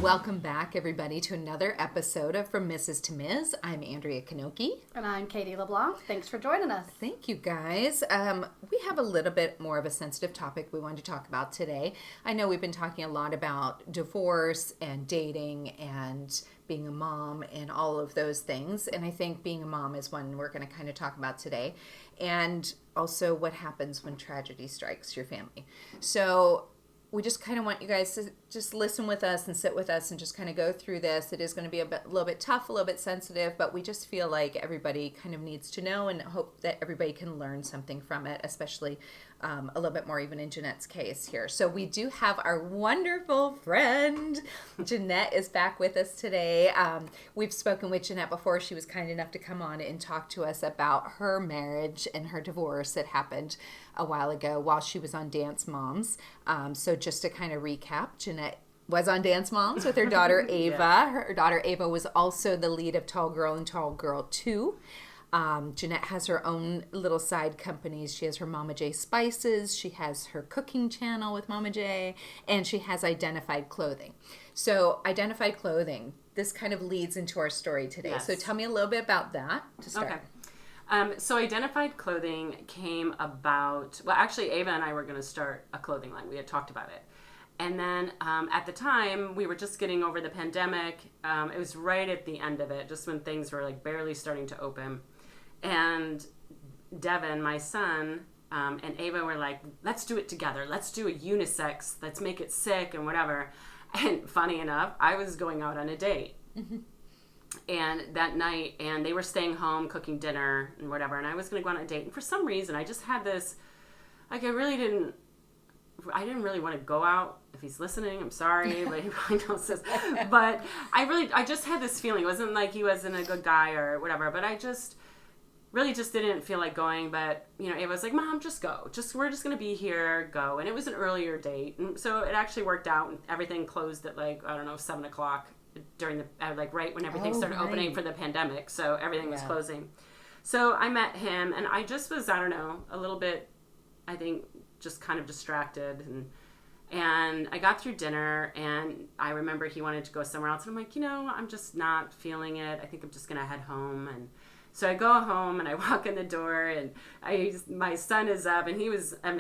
Welcome back, everybody, to another episode of From Mrs. to Ms. I'm Andrea Kanoki. And I'm Katie LeBlanc. Thanks for joining us. Thank you, guys. We have a little bit more of a sensitive topic we wanted to talk about today. I know we've been talking a lot about divorce and dating and being a mom and all of those things. And I think being a mom is one we're going to kind of talk about today. And also what happens when tragedy strikes your family. So we just kind of want you guys to just listen with us and sit with us and just kind of go through this. It is going to be a little bit tough, a little bit sensitive, but we just feel like everybody kind of needs to know and hope that everybody can learn something from it, especially a little bit more even in Jeanette's case here. So we do have our wonderful friend, Jeanette is back with us today. We've spoken with Jeanette before. She was kind enough to come on and talk to us about her marriage and her divorce that happened a while ago while she was on Dance Moms. So just to kind of recap, Jeanette was on Dance Moms with her daughter Ava. Yeah. Her daughter Ava was also the lead of Tall Girl and Tall Girl 2. Jeanette has her own little side companies. She has her Mama J Spices. She has her cooking channel with Mama J. And she has Identified Clothing. So Identified Clothing, this kind of leads into our story today. Yes. So tell me a little bit about that to start. Okay. So Identified Clothing came about, well, actually, Ava and I were going to start a clothing line. We had talked about it. And then at the time, we were just getting over the pandemic. It was right at the end of it, just when things were like barely starting to open. And Devin, my son, and Ava were like, let's do it together. Let's do a unisex. Let's make it sick and whatever. And funny enough, I was going out on a date. Mm-hmm. And that night, and they were staying home cooking dinner and whatever. And I was going to go on a date. And for some reason, I just had this, like, I didn't really want to go out. If he's listening, I'm sorry, but he probably knows this. But I just had this feeling. It wasn't like he wasn't a good guy or whatever, but I just really just didn't feel like going. But, you know, Ava was like, Mom, just go. We're just going to be here, go. And it was an earlier date. And so it actually worked out. And everything closed at 7 o'clock during the, right when everything started opening for the pandemic. So everything was closing. So I met him and I just was, I don't know, a little bit, I think, just kind of distracted. And I got through dinner and I remember he wanted to go somewhere else. And I'm like, I'm just not feeling it. I think I'm just going to head home. And so I go home and I walk in the door and my son is up and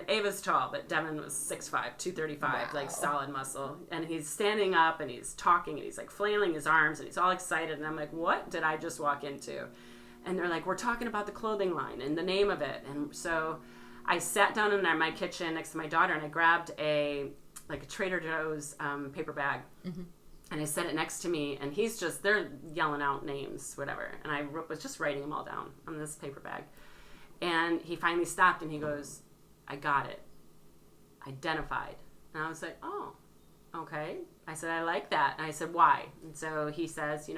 Ava's tall, but Devin was 6'5", 235, wow. Like solid muscle. And he's standing up and he's talking and he's like flailing his arms and he's all excited. And I'm like, what did I just walk into? And they're like, we're talking about the clothing line and the name of it. And so I sat down in my kitchen next to my daughter and I grabbed a Trader Joe's paper bag. Mm-hmm. And I set it next to me, and they're yelling out names, whatever. And I was just writing them all down on this paper bag. And he finally stopped, and he goes, I got it. Identified. And I was like, oh, okay. I said, I like that. And I said, why? And so he says,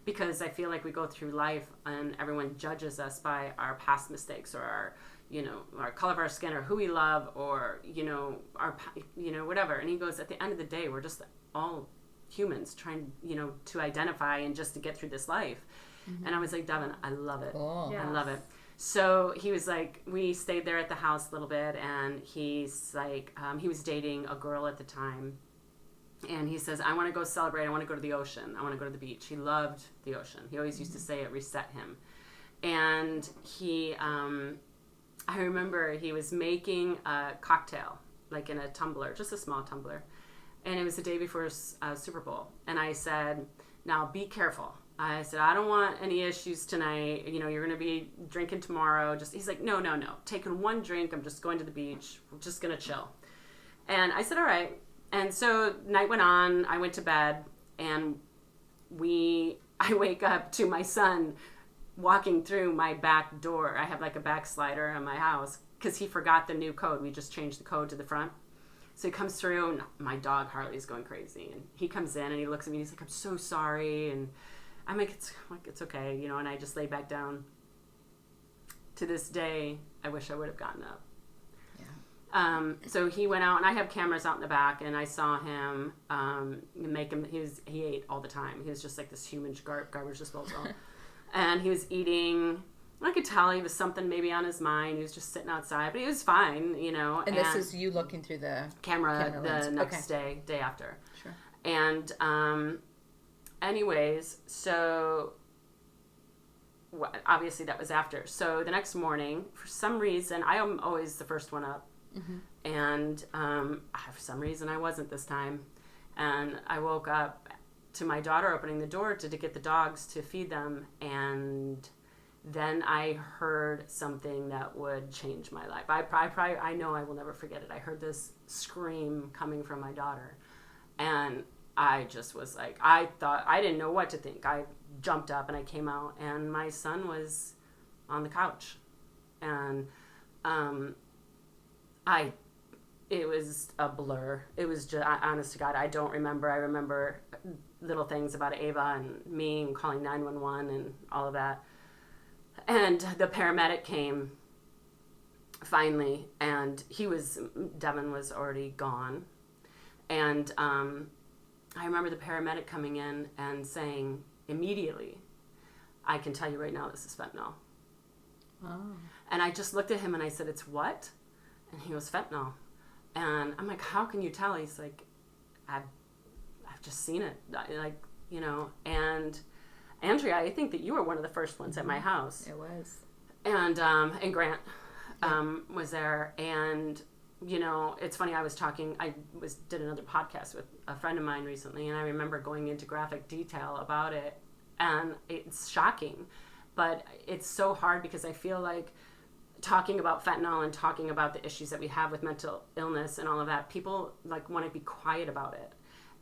because I feel like we go through life, and everyone judges us by our past mistakes or our color of our skin or who we love or, our, whatever. And he goes, at the end of the day, we're just all humans trying, to identify and just to get through this life. Mm-hmm. And I was like, Devin, I love it. Cool. Yes. I love it. So he was like, we stayed there at the house a little bit and he's like, he was dating a girl at the time. And he says, I want to go celebrate. I want to go to the ocean. I want to go to the beach. He loved the ocean. He always used to say it reset him. And he, I remember he was making a cocktail, like in a tumbler, just a small tumbler. And it was the day before Super Bowl. And I said, now be careful. I said, I don't want any issues tonight. You're going to be drinking tomorrow. He's like, no. Taking one drink. I'm just going to the beach. We're just going to chill. And I said, all right. And so night went on. I went to bed. And I wake up to my son walking through my back door. I have like a back slider on my house because he forgot the new code. We just changed the code to the front. So he comes through, and my dog Harley's going crazy. And he comes in, and he looks at me, and he's like, I'm so sorry. And I'm like, it's okay, and I just lay back down. To this day, I wish I would have gotten up. Yeah. So he went out, and I have cameras out in the back, and I saw him he ate all the time. He was just like this huge garbage disposal. And he was eating. I could tell he was something maybe on his mind. He was just sitting outside, but he was fine, And this is you looking through the camera the next day after. Sure. And anyways, so obviously that was after. So the next morning, for some reason, I am always the first one up. And for some reason I wasn't this time. And I woke up to my daughter opening the door to get the dogs to feed them. And then I heard something that would change my life. I know I will never forget it. I heard this scream coming from my daughter. And I just was like, I didn't know what to think. I jumped up and I came out, and my son was on the couch. And it was a blur. It was just, honest to God, I don't remember. I remember little things about Ava and me and calling 911 and all of that. And the paramedic came finally, and Devin was already gone. And I remember the paramedic coming in and saying immediately, I can tell you right now this is fentanyl. Oh. And I just looked at him and I said, it's what? And he goes, fentanyl. And I'm like, how can you tell? He's like, I've just seen it. Like, you know, and Andrea, I think that you were one of the first ones at my house. It was. And Grant was there. And, you know, it's funny, I did another podcast with a friend of mine recently, and I remember going into graphic detail about it. And it's shocking. But it's so hard because I feel like talking about fentanyl and talking about the issues that we have with mental illness and all of that, people like want to be quiet about it.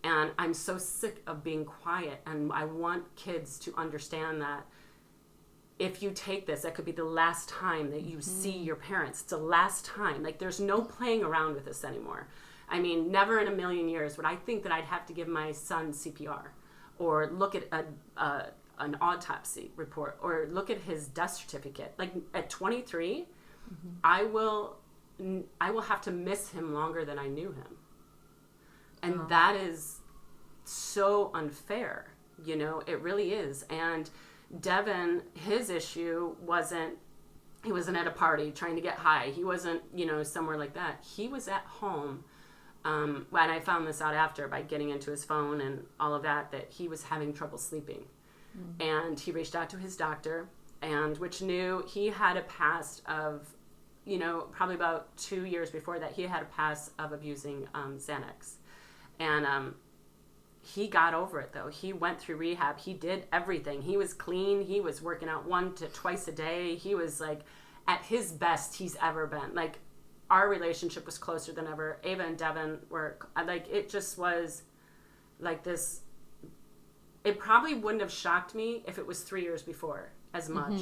And I'm so sick of being quiet. And I want kids to understand that if you take this, that could be the last time that you see your parents. It's the last time. Like, there's no playing around with this anymore. I mean, never in a million years would I think that I'd have to give my son CPR or look at an autopsy report or look at his death certificate. Like, at 23, I will have to miss him longer than I knew him. And that is so unfair, you know, it really is. And Devin, his issue he wasn't at a party trying to get high. He wasn't, you know, somewhere like that. He was at home. And I found this out after by getting into his phone and all of that he was having trouble sleeping. And he reached out to his doctor, which knew he had a past of, you know, probably about 2 years before that, he had a past of abusing Xanax. And he got over it, though. He went through rehab. He did everything. He was clean. He was working out 1 to twice a day. He was, like, at his best he's ever been. Like, our relationship was closer than ever. Ava and Devin were, like, it just was, like, this. It probably wouldn't have shocked me if it was 3 years before as much.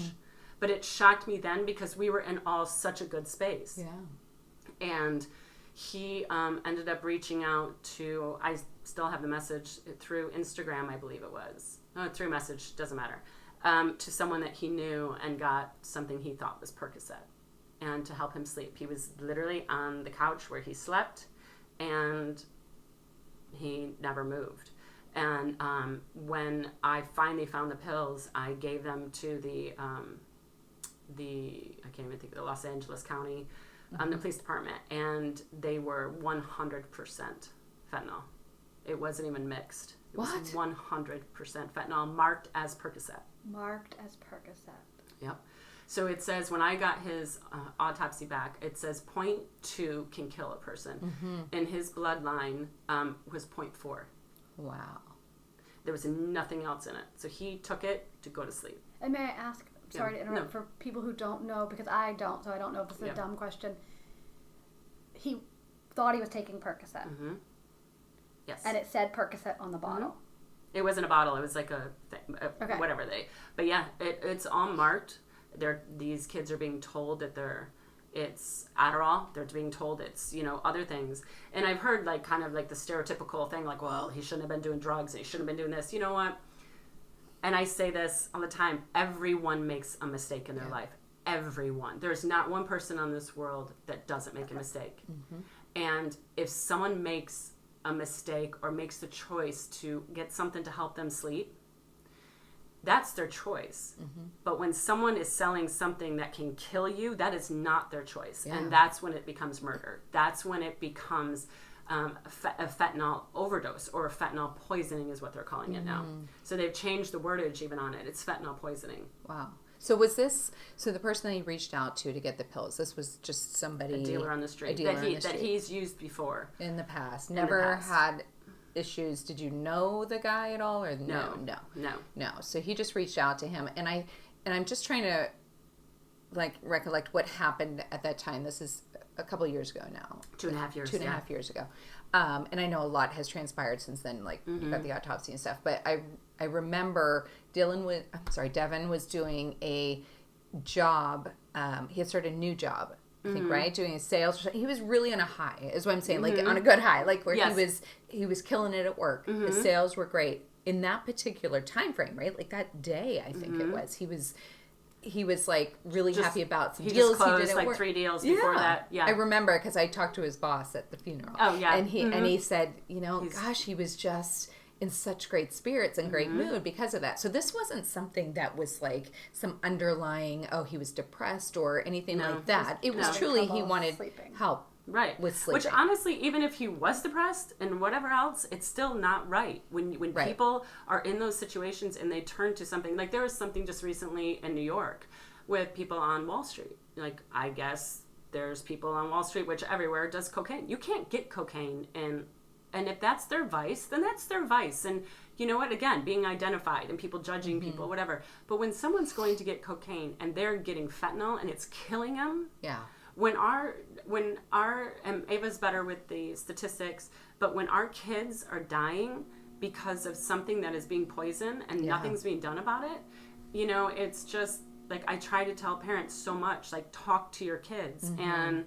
But it shocked me then because we were in all such a good space. Yeah. And he ended up reaching out to, I still have the message through Instagram, I believe it was. No, through message, doesn't matter. To someone that he knew and got something he thought was Percocet. And to help him sleep. He was literally on the couch where he slept, and he never moved. And when I finally found the pills, I gave them to the I can't even think of the Los Angeles County, the police department, and they were 100% fentanyl. It wasn't even mixed. It was 100% fentanyl, marked as Percocet. Marked as Percocet. Yep. So it says, when I got his autopsy back, it says 0.2 can kill a person. And his bloodline was 0.4. Wow. There was nothing else in it. So he took it to go to sleep. And may I ask, sorry to interrupt, for people who don't know, because I don't, so I don't know if this is a dumb question. He thought he was taking Percocet. Yes. And it said Percocet on the bottle. It wasn't a bottle. It was like a thing, whatever But yeah, it's all marked. These kids are being told that it's Adderall. They're being told it's, you know, other things. And I've heard like kind of like the stereotypical thing, like, well, he shouldn't have been doing drugs. And he shouldn't have been doing this. You know what? And I say this all the time. Everyone makes a mistake in their life. Everyone. There's not one person on this world that doesn't make a mistake. And if someone makes a mistake or makes the choice to get something to help them sleep, that's their choice. But when someone is selling something that can kill you, that is not their choice. And that's when it becomes murder. That's when it becomes a fentanyl overdose, or fentanyl poisoning is what they're calling it now. So they've changed the wordage even on it. It's fentanyl poisoning. Wow. So was this, so the person that he reached out to get the pills, this was just somebody, A dealer on the street that he's used before in the past, never had issues. Did you know the guy at all, or no? So he just reached out to him, and I'm just trying to like recollect what happened at that time. This is a couple of years ago now. 2.5 years. 2.5 years ago. And I know a lot has transpired since then, like you got the autopsy and stuff. But I remember Devin was doing a job. He had started a new job, I think, right? Doing a sales. He was really on a high, is what I'm saying, like on a good high, like where he was killing it at work. His sales were great in that particular time frame, right? Like that day, I think it was. He was like really happy about some deals just closed, he did at like work. 3 deals before that. Yeah, I remember because I talked to his boss at the funeral. Oh yeah, and he said, gosh, he was just in such great spirits and great mood because of that. So this wasn't something that was like some underlying, he was depressed or anything like that. It was truly he wanted help. Right. With sleeping. Which honestly, even if he was depressed and whatever else, it's still not right. When people are in those situations and they turn to something, like there was something just recently in New York with people on Wall Street. Like, I guess there's people on Wall Street, which everywhere does cocaine. You can't get cocaine, and if that's their vice, then that's their vice. And you know what? Again, being identified and people judging people, whatever. But when someone's going to get cocaine and they're getting fentanyl and it's killing them, when our and Ava's better with the statistics, but when our kids are dying because of something that is being poisoned and nothing's being done about it, it's just like, I try to tell parents so much, like, talk to your kids. And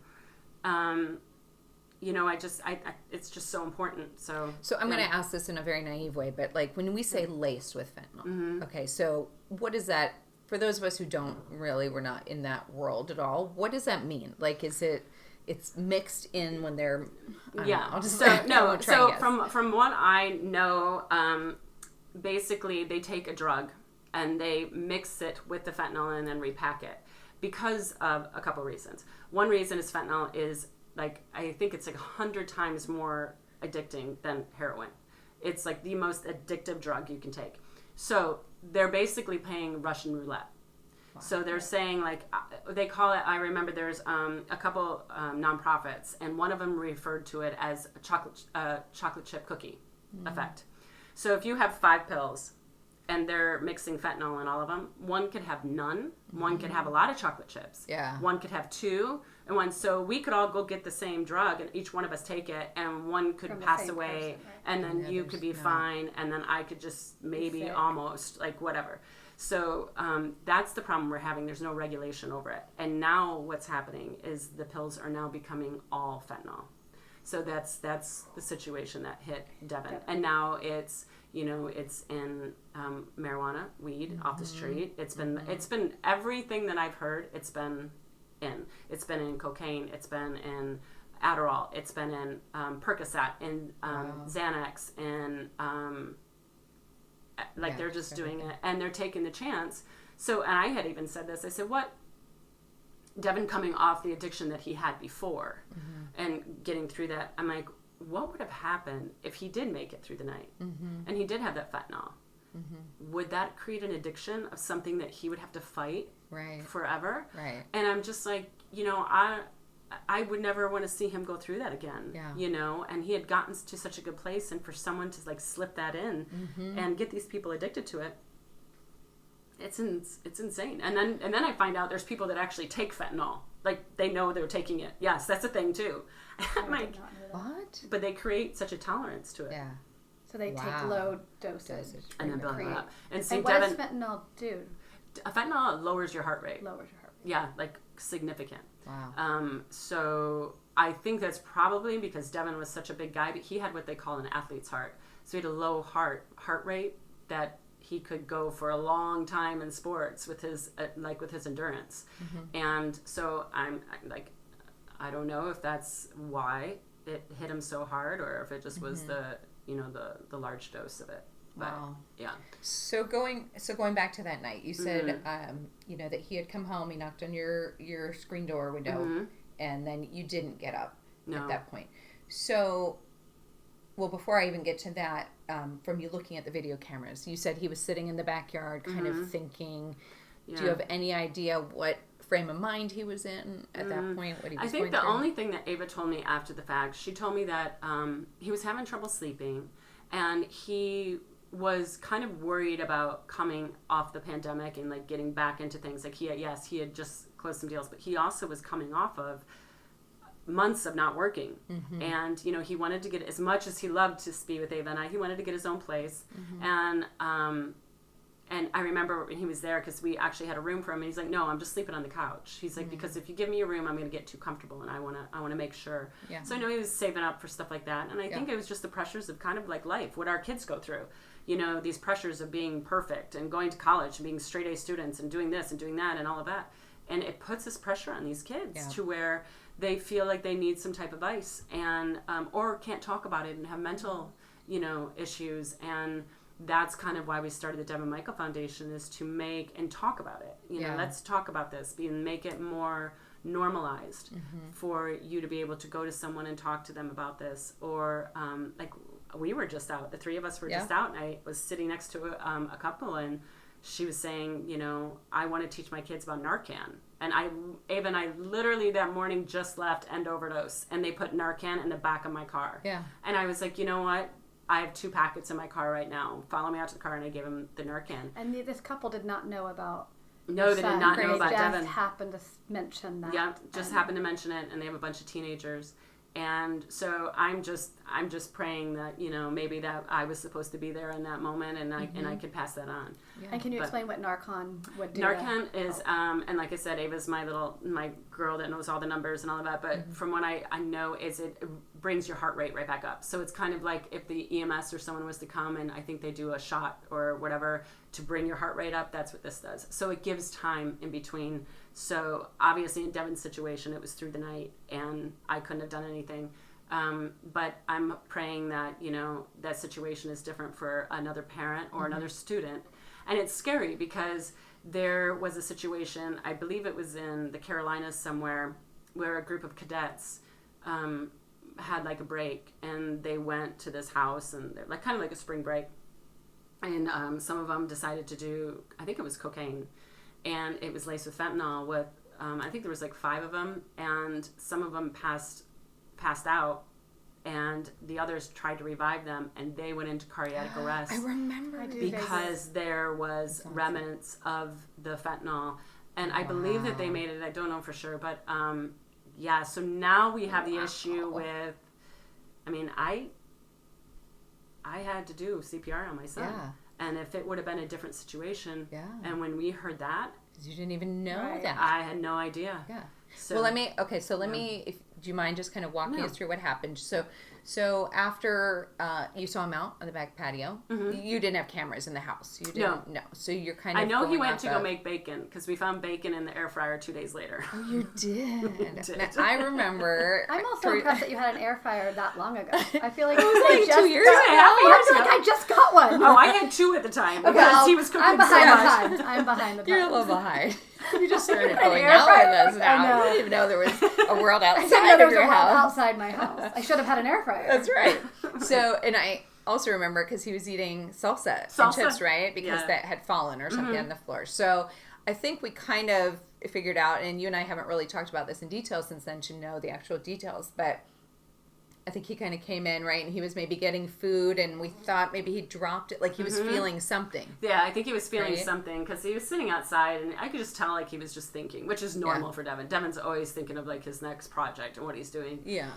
it's just so important. So I'm going to ask this in a very naive way, but like when we say laced with fentanyl, okay, so what is that? For those of us who we're not in that world at all, what does that mean? Like, it's mixed in when they're, from what I know, basically they take a drug and they mix it with the fentanyl and then repack it because of a couple reasons. One reason is fentanyl is, like, I think it's like 100 times more addicting than heroin. It's like the most addictive drug you can take. So they're basically playing Russian roulette. Wow. So they're saying, like, they call it, I remember there's a couple nonprofits, and one of them referred to it as a chocolate chip cookie effect. So if you have 5 pills and they're mixing fentanyl in all of them, one could have none, one could have a lot of chocolate chips, one could have 2, and one. So we could all go get the same drug and each one of us take it, and one could pass away, person, right? And then you could be fine, and then I could just maybe almost, like, whatever. So that's the problem we're having. There's no regulation over it. And now what's happening is the pills are now becoming all fentanyl. So that's the situation that hit Devin. And now it's, it's in marijuana, weed off the street. It's been everything that I've heard. It's been in cocaine. It's been in Adderall. It's been in Percocet, in Xanax, and they're just doing it, and they're taking the chance. So, and I had even said this. I said, what? Devin coming off the addiction that he had before and getting through that, I'm like, what would have happened if he did make it through the night and he did have that fentanyl? Would that create an addiction of something that he would have to fight forever? Right. And I'm just like, I would never want to see him go through that again. Yeah. And he had gotten to such a good place, and for someone to like slip that in and get these people addicted to it, it's insane. And then I find out there's people that actually take fentanyl. Like, they know they're taking it. Yes, that's a thing too. I'm like, what? But they create such a tolerance to it. Yeah. So they take low doses and then build it up. And what does fentanyl do? Fentanyl lowers your heart rate. Yeah, like significant. Wow. So I think that's probably because Devin was such a big guy, but he had what they call an athlete's heart. So he had a low heart rate that he could go for a long time in sports with his endurance. And so I'm like, I don't know if that's why it hit him so hard, or if it just was the large dose of it. But, wow. Yeah. So going back to that night, you said that he had come home, he knocked on your screen door window, and then you didn't get up at that point. So well, before I even get to that, from you looking at the video cameras, you said he was sitting in the backyard kind of thinking. Yeah. Do you have any idea what frame of mind he was in at that point? What he was I think going the through? only thing that Ava told me after the fact, she told me that he was having trouble sleeping, and he was kind of worried about coming off the pandemic and like getting back into things. Like he had just closed some deals, but he also was coming off of months of not working. And he wanted to get, as much as he loved to be with Ava and I, he wanted to get his own place. And I remember when he was there, because we actually had a room for him, and he's like, no, I'm just sleeping on the couch. He's like, because if you give me a room, I'm going to get too comfortable, and I want to make sure. Yeah. So I know he was saving up for stuff like that, and I think it was just the pressures of kind of like life, what our kids go through. These pressures of being perfect and going to college and being straight A students and doing this and doing that and all of that. And it puts this pressure on these kids to where they feel like they need some type of ice, and or can't talk about it and have mental, issues. And that's kind of why we started the Devin Michael Foundation, is to make and talk about it. Let's talk about this and make it more normalized for you to be able to go to someone and talk to them about this. Or like we were just out, the three of us were just out, and I was sitting next to a couple, and she was saying, I want to teach my kids about Narcan. And Ava and I literally that morning just left End Overdose, and they put Narcan in the back of my car. Yeah. And I was like, you know what? I have 2 packets in my car right now. Follow me out to the car, and I gave him the Narcan. And this couple did not know about. No, they did not know about Devin. Just happened to mention that. Yeah, just happened to mention it, and they have a bunch of teenagers. And so I'm just praying that maybe that I was supposed to be there in that moment, and I could pass that on. Yeah. And can you explain what Narcan would do? Narcan is and like I said, Ava's my girl that knows all the numbers and all of that. But from what I know is it brings your heart rate right back up. So it's kind of like if the EMS or someone was to come, and I think they do a shot or whatever to bring your heart rate up. That's what this does. So it gives time in between. So obviously in Devin's situation, it was through the night, and I couldn't have done anything. But I'm praying that, that situation is different for another parent or another student. And it's scary because there was a situation, I believe it was in the Carolinas somewhere, where a group of cadets had like a break, and they went to this house, and they're like kind of like a spring break. And some of them decided to do, I think it was cocaine. And it was laced with fentanyl with, I think there was like 5 of them, and some of them passed out, and the others tried to revive them, and they went into cardiac arrest. I remember because there was remnants of the fentanyl, and I believe that they made it. I don't know for sure, but so now we have the issue with, I had to do CPR on my son. Yeah. And if it would have been a different situation, and when we heard that, you didn't even know that. I had no idea. Yeah. So, well, let me, do you mind just kind of walking us through what happened? So after you saw him out on the back patio, you didn't have cameras in the house. You didn't. No. So you're kind of. I know he went to go make bacon, because we found bacon in the air fryer 2 days later. Oh, you did. Now, I remember. I'm also impressed that you had an air fryer that long ago. I feel like it was like 2 years ago. I feel like I just got one. Oh, I had 2 at the time because he was cooking I'm behind the times. I'm behind the times. You're a little behind. You just started going out with us now. I didn't even know there was a world outside of your house. Outside my house. I should have had an air fryer. That's right. So, and I also remember because he was eating salsa and chips, right? Because that had fallen or something on the floor. So I think we kind of figured out, and you and I haven't really talked about this in detail since then to know the actual details, but I think he kind of came in, right, and he was maybe getting food, and we thought maybe he dropped it, like he was feeling something. Yeah, I think he was feeling something, because he was sitting outside, and I could just tell, like, he was just thinking, which is normal for Devin. Devin's always thinking of, like, his next project and what he's doing. Yeah.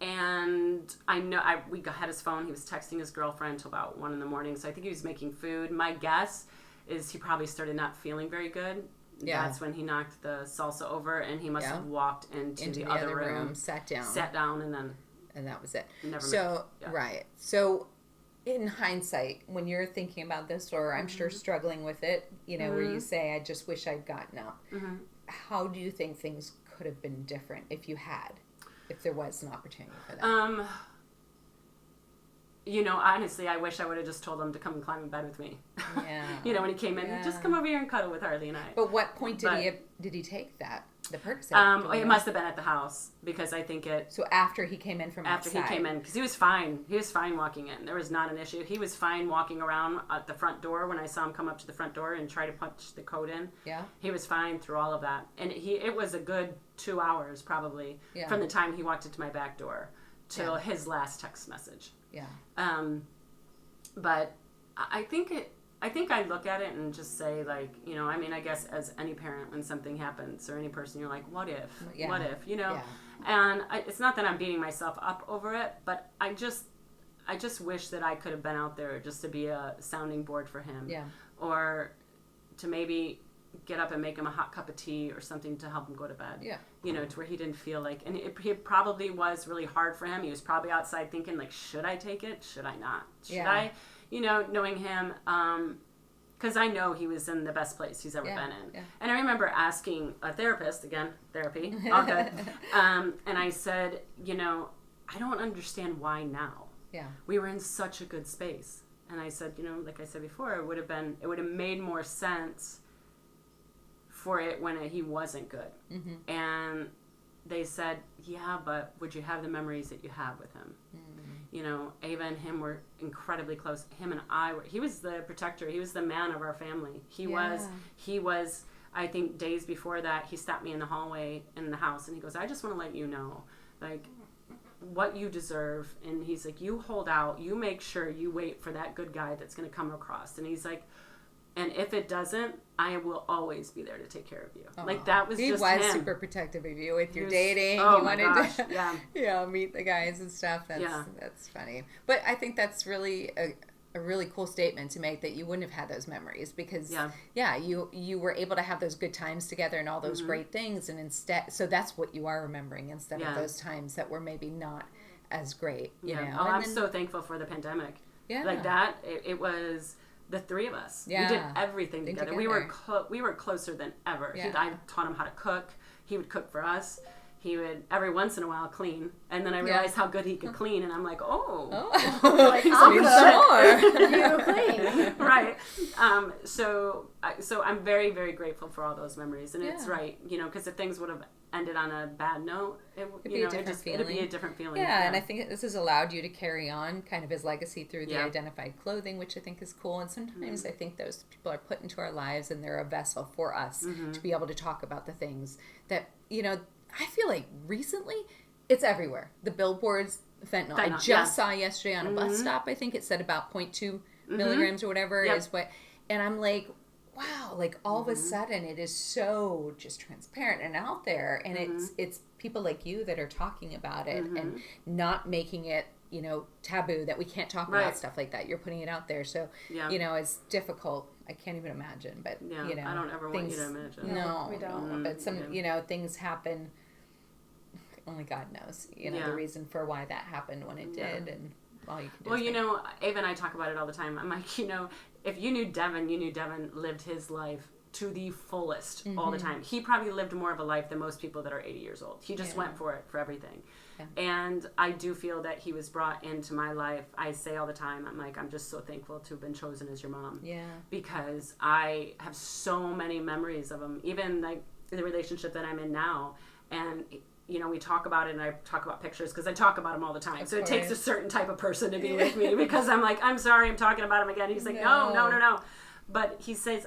And I know, we had his phone. He was texting his girlfriend until about 1 a.m, so I think he was making food. My guess is he probably started not feeling very good. Yeah. That's when he knocked the salsa over, and he must have walked into the other room, sat down, and that was it. Never right. So, in hindsight, when you're thinking about this, or I'm sure struggling with it, where you say, "I just wish I'd gotten up," how do you think things could have been different if there was an opportunity for that? Honestly, I wish I would have just told him to come and climb in bed with me. Yeah. When he came in, just come over here and cuddle with Harley and I. But what point did he take that? The Percocet. It must have been at the house because I think it. So after he came in from after outside. he came in, because he was fine. He was fine walking in. There was not an issue. He was fine walking around at the front door when I saw him come up to the front door and try to punch the code in. Yeah. He was fine through all of that, and it was a good 2 hours probably from the time he walked into my back door till his last text message. Yeah. But I think I look at it and just say, like, you know, I mean, I guess as any parent, when something happens or any person, you're like, what if? Yeah. What if? You know? Yeah. And it's not that I'm beating myself up over it, but I just wish that I could have been out there just to be a sounding board for him. Yeah. Or to maybe get up and make him a hot cup of tea or something to help him go to bed. Yeah. You know, to where he didn't feel like, and it probably was really hard for him. He was probably outside thinking, like, should I take it? Should I not? Should I? You know, knowing him, because I know he was in the best place he's ever been in. Yeah. And I remember asking a therapist, again, therapy, all good. And I said, you know, I don't understand why now. Yeah. We were in such a good space. And I said, you know, like I said before, it would have made more sense for it when he wasn't good. Mm-hmm. And they said, yeah, but would you have the memories that you have with him? Mm-hmm. You know, Ava and him were incredibly close. Him and I were, he was the protector. He was the man of our family. He was, I think days before that, he stopped me in the hallway in the house and he goes, I just want to let you know, like, what you deserve. And he's like, you hold out, you make sure you wait for that good guy that's going to come across. And he's like, and if it doesn't, I will always be there to take care of you. Aww. Like, that was just him. He was super protective of you with your dating. Oh, you my wanted gosh, to meet the guys and stuff. That's funny. But I think that's really a really cool statement to make, that you wouldn't have had those memories because you were able to have those good times together and all those great things, and instead, so that's what you are remembering instead of those times that were maybe not as great. You know? Oh, I'm so thankful for the pandemic. Yeah. Like that, it was the three of us. Yeah. We did everything together. We were closer than ever. Yeah. I taught him how to cook. He would cook for us. He would every once in a while clean, and then I realized how good he could clean, and I'm like, like, you clean, right? So I'm very, very grateful for all those memories, and it's right, you know, because if things would have ended on a bad note, it'd be a different feeling. Yeah, and I think this has allowed you to carry on kind of his legacy through the identified clothing, which I think is cool. And sometimes I think those people are put into our lives, and they're a vessel for us to be able to talk about the things that, you know, I feel like recently it's everywhere. The billboards, fentanyl. I just saw yesterday on a bus stop, I think it said about 0.2 milligrams or whatever is what, and I'm like, wow, like all of a sudden it is so just transparent and out there, and it's people like you that are talking about it and not making it, you know, taboo that we can't talk about stuff like that. You're putting it out there, so you know, it's difficult. I can't even imagine, but you know, I don't ever want you to imagine. No, we don't. But some, you know, things happen. Only God knows, you know, the reason for why that happened when it did, and all you can do. Well, you know, Ava and I talk about it all the time. I'm like, you know, if you knew Devin, lived his life to the fullest all the time. He probably lived more of a life than most people that are 80 years old. He just went for it, for everything. Yeah. And I do feel that he was brought into my life. I say all the time, I'm like, I'm just so thankful to have been chosen as your mom. Yeah. Because I have so many memories of him, even like the relationship that I'm in now. And you know, we talk about it, and I talk about pictures because I talk about him all the time. So it takes a certain type of person to be with me, because I'm like, I'm sorry, I'm talking about him again. He's like, no. But he says,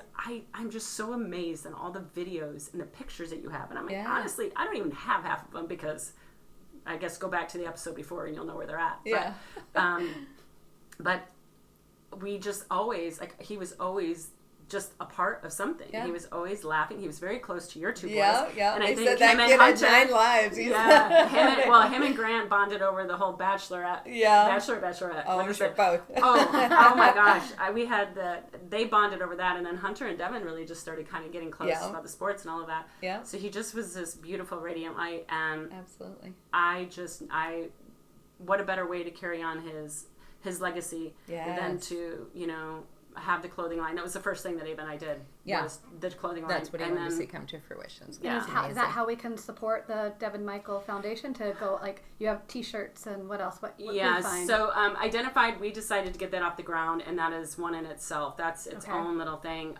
I'm just so amazed at all the videos and the pictures that you have. And I'm like, honestly, I don't even have half of them, because I guess go back to the episode before and you'll know where they're at. Yeah. But we just always, like, he was always just a part of something. Yeah. He was always laughing. He was very close to your two boys. Yeah. And I think him and Hunter, 9 lives. Him and Grant bonded over the whole Bachelorette. Bachelorette. Oh, I'm sure both. oh my gosh. They bonded over that, and then Hunter and Devin really just started kind of getting close about the sports and all of that. Yeah. So he just was this beautiful radiant light, and absolutely. What a better way to carry on his legacy than to, you know, have the clothing line. That was the first thing that Ava and I did. was the clothing line. That's what he wanted to see come to fruition. So is that how we can support the Devin Michael Foundation to go, like, you have t-shirts and what else? What yeah, so Identified, we decided to get that off the ground, and that is one in itself. That's its own little thing.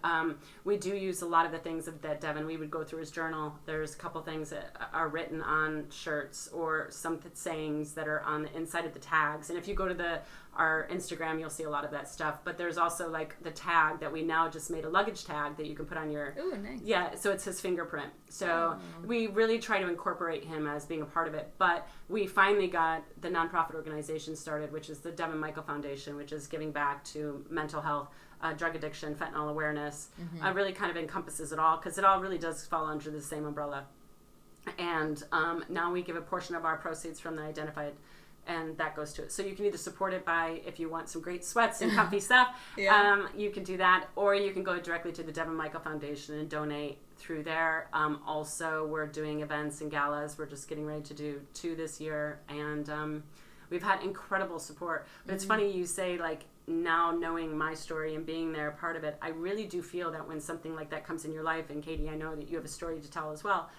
We do use a lot of the things that Devin, we would go through his journal. There's a couple things that are written on shirts or some sayings that are on the inside of the tags. And if you go to our Instagram, you'll see a lot of that stuff. But there's also like the tag that we now just made a luggage tag that you can put on your... Ooh, nice. Yeah, so it's his fingerprint. So we really try to incorporate him as being a part of it. But we finally got the nonprofit organization started, which is the Devin Michael Foundation, which is giving back to mental health, drug addiction, fentanyl awareness. Really kind of encompasses it all, because it all really does fall under the same umbrella. And now we give a portion of our proceeds from the Identified, and that goes to it. So you can either support it by, if you want some great sweats and comfy stuff, you can do that, or you can go directly to the Devin Michael Foundation and donate through there. Also, we're doing events and galas. We're just getting ready to do 2 this year, and we've had incredible support. But it's funny you say, like, now knowing my story and being there, part of it, I really do feel that when something like that comes in your life, and Katie, I know that you have a story to tell as well,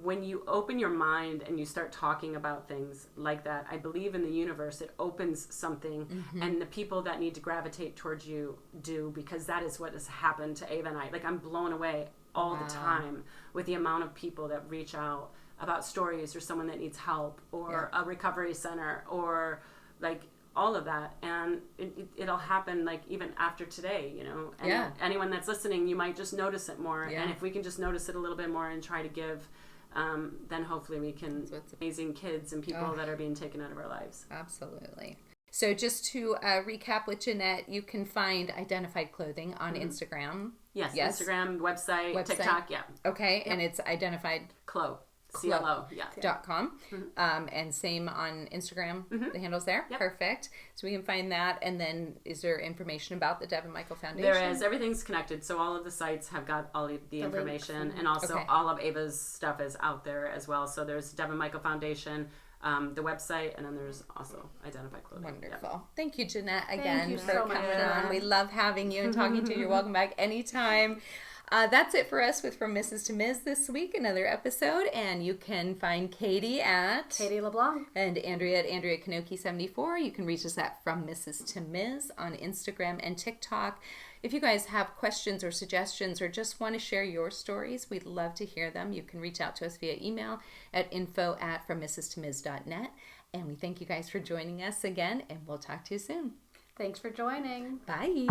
when you open your mind and you start talking about things like that, I believe in the universe, it opens something, and the people that need to gravitate towards you do, because that is what has happened to Ava and I. Like, I'm blown away all the time with the amount of people that reach out about stories, or someone that needs help, or a recovery center, or like all of that. And it'll happen like even after today, you know, and anyone that's listening, you might just notice it more. And if we can just notice it a little bit more and try to give, then hopefully we can amazing kids and people that are being taken out of our lives. Absolutely. So just to recap with Jeanette, you can find Identified Clothing on Instagram. Yes, Instagram, website, TikTok, Okay, and it's Identified CLO, CLO, .com. And same on Instagram, the handle's there. Perfect. So we can find that. And then is there information about the Devin Michael Foundation? There is. Everything's connected. So all of the sites have got all of the information. And also all of Ava's stuff is out there as well. So there's Devin Michael Foundation, the website, and then there's also Identified Clothing. Wonderful. Thank you, Jeanette, again for so coming much. on. We love having you and talking to you. You're welcome back anytime. That's it for us with From Mrs. to Ms. this week, another episode. And you can find Katie at Katie LeBlanc and Andrea at Andrea Kanoki 74. You can reach us at From Mrs. to Ms. on Instagram and TikTok. If you guys have questions or suggestions or just want to share your stories, we'd love to hear them. You can reach out to us via email at info@FromMrsToMs.net. And we thank you guys for joining us again, and we'll talk to you soon. Thanks for joining. Bye.